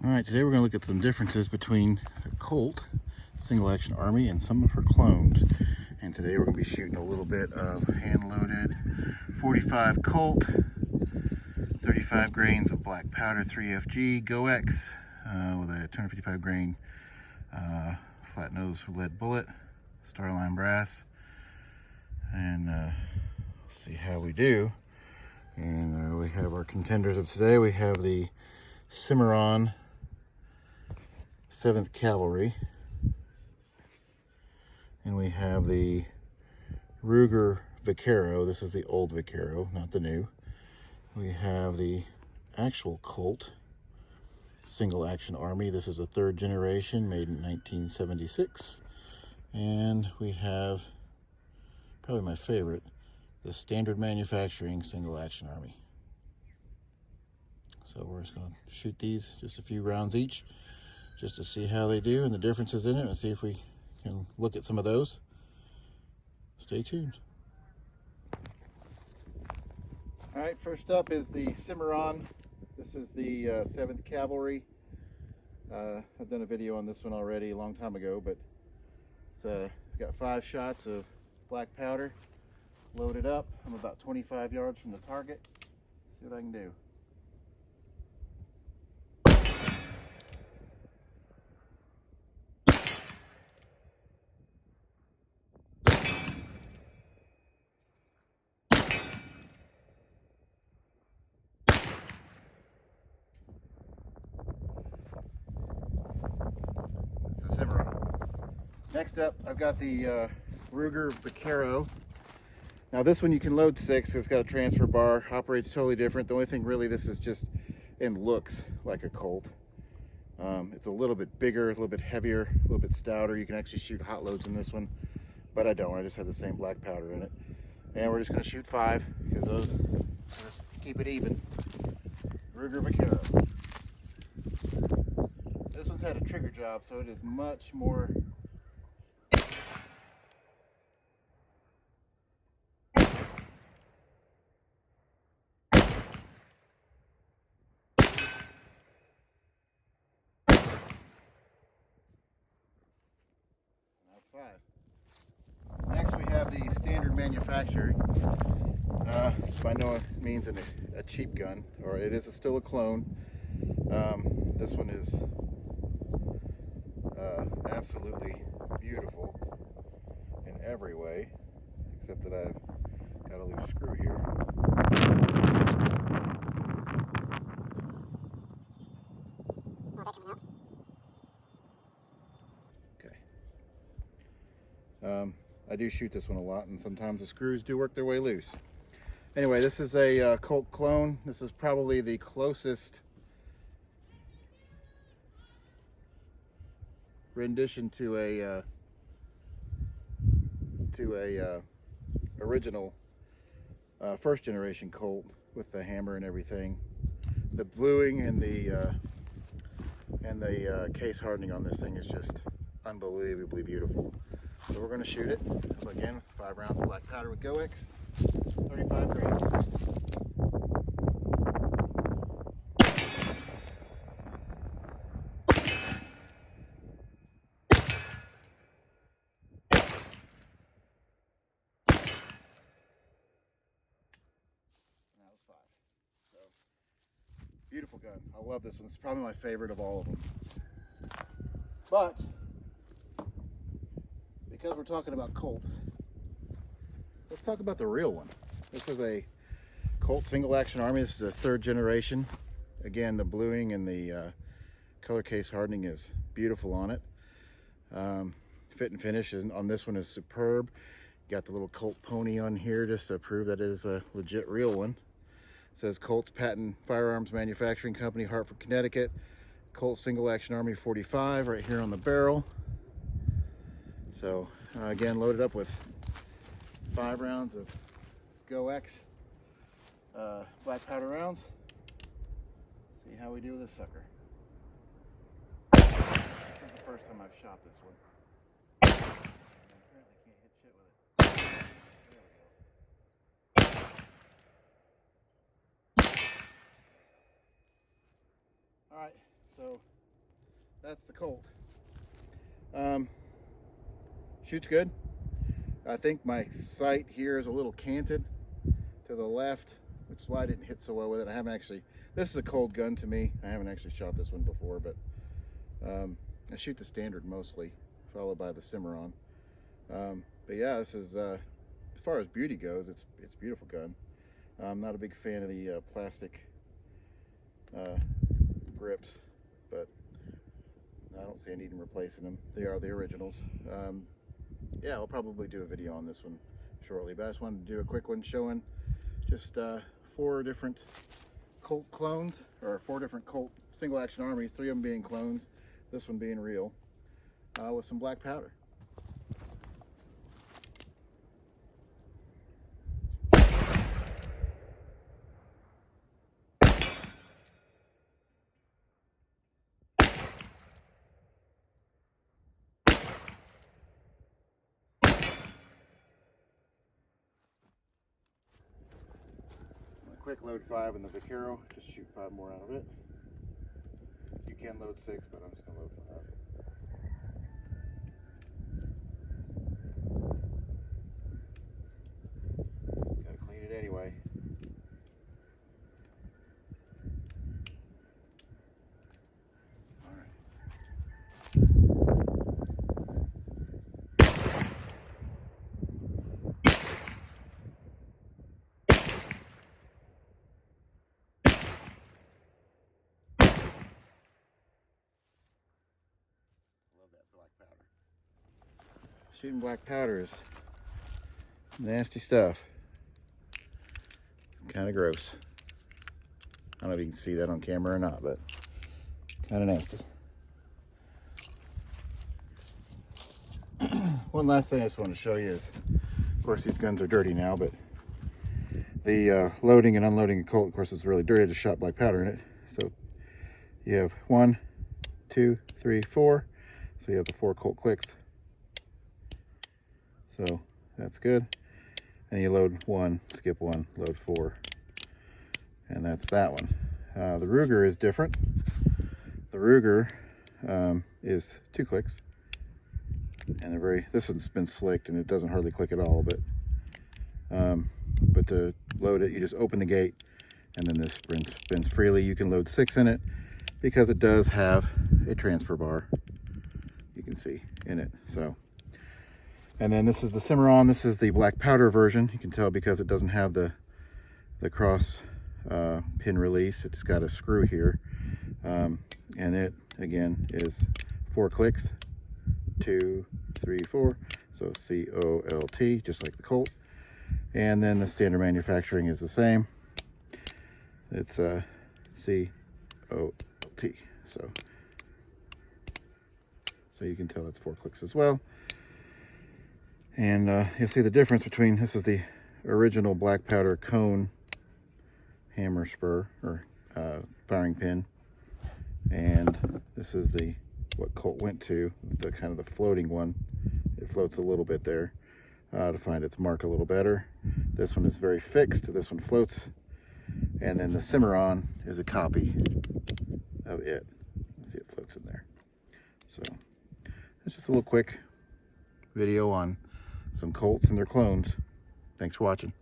Alright, today we're going to look at some differences between the Colt single action army and some of her clones. And today we're going to be shooting a little bit of hand-loaded 45 Colt, 35 grains of black powder 3FG GoX with a 255 grain flat nose lead bullet, Starline brass, and see how we do. And we have our contenders of today. We have the Cimarron 7th Cavalry, and we have the Ruger Vaquero. This is the old Vaquero, not the new. We have the actual Colt single action army. This is a 3rd generation, made in 1976. And we have probably my favorite, the standard manufacturing single action army. So we're just going to shoot these, just a few rounds each, just to see how they do and the differences in it, and see if we can look at some of those. Stay tuned. All right, first up is the Cimarron. This is the 7th Cavalry. I've done a video on this one already a long time ago, but it's got 5 shots of black powder loaded up. I'm about 25 yards from the target. Let's see what I can do. Cimarron. Next up, I've got the Ruger Vaquero. Now this one you can load 6. It's got a transfer bar, operates totally different. The only thing really, this is just in looks like a Colt. It's a little bit bigger, a little bit heavier, a little bit stouter. You can actually shoot hot loads in this one, but I don't. I just have the same black powder in it. And we're just going to shoot 5 because those just keep it even. Ruger Vaquero. This one's had a trigger job, so it is much more that's 5. Next we have the standard manufacturing. By no means a cheap gun, or it is still a clone. This one is absolutely beautiful in every way, except that I've got a loose screw here. Okay. I do shoot this one a lot, and sometimes the screws do work their way loose. Anyway, this is a Colt clone. This is probably the closest rendition to a original 1st generation Colt with the hammer and everything. The bluing and the case hardening on this thing is just unbelievably beautiful. So we're going to shoot it. So again, 5 rounds of black powder with GoX, 35 grains. Beautiful gun. I love this one. It's probably my favorite of all of them. But because we're talking about Colts, let's talk about the real one. This is a Colt single action army. This is a 3rd generation. Again, the bluing and the color case hardening is beautiful on it. Fit and finish on this one is superb. Got the little Colt pony on here just to prove that it is a legit real one. It says Colt's Patent Firearms Manufacturing Company, Hartford, Connecticut. Colt Single Action Army 45 right here on the barrel. So again, loaded up with 5 rounds of GoX black powder rounds. See how we do with this sucker. This is the first time I've shot this one. Apparently can't hit shit with it. There we go. All right, so that's the Colt. Shoots good. I think my sight here is a little canted to the left, which is why I didn't hit so well with it. I haven't actually, this is a cold gun to me. I haven't actually shot this one before, but I shoot the standard mostly, followed by the Cimarron. But yeah, this is, as far as beauty goes, it's a beautiful gun. I'm not a big fan of the plastic grips, but I don't see a need in replacing them. They are the originals. Yeah, I'll probably do a video on this one shortly, but I just wanted to do a quick one showing just 4 different Colt clones, or 4 different Colt single action armies, 3 of them being clones, this one being real, with some black powder. Quick load 5 in the Vaquero, just shoot 5 more out of it. You can load 6, but I'm just going to load 5. Gotta clean it anyway. Shooting black powder is nasty stuff. Kind of gross. I don't know if you can see that on camera or not, but kind of nasty. One last thing I just want to show you is, of course, these guns are dirty now, but the loading and unloading a Colt, of course, is really dirty. I just shot black powder in it. So you have 1, 2, 3, 4. So you have the 4 Colt clicks. So that's good. And you load 1, skip 1, load 4. And that's that one. The Ruger is different. The Ruger is 2 clicks. And they're very, this one's been slicked and it doesn't hardly click at all, but to load it, you just open the gate and then this spins freely. You can load 6 in it because it does have a transfer bar, you can see in it. So, and then this is the Cimarron. This is the black powder version. You can tell because it doesn't have the cross pin release. It's got a screw here, and it again is 4 clicks, 2, 3, 4. So C-O-L-T, just like the Colt. And then the standard manufacturing is the same. It's C-O-L-T. So you can tell it's 4 clicks as well. And you'll see the difference between, this is the original black powder cone hammer spur, or firing pin. And this is the, what Colt went to, the kind of the floating one. It floats a little bit there to find its mark a little better. This one is very fixed, this one floats. And then the Cimarron is a copy of it. See, it floats in there. So it's just a little quick video on some Colts and their clones. Thanks for watching.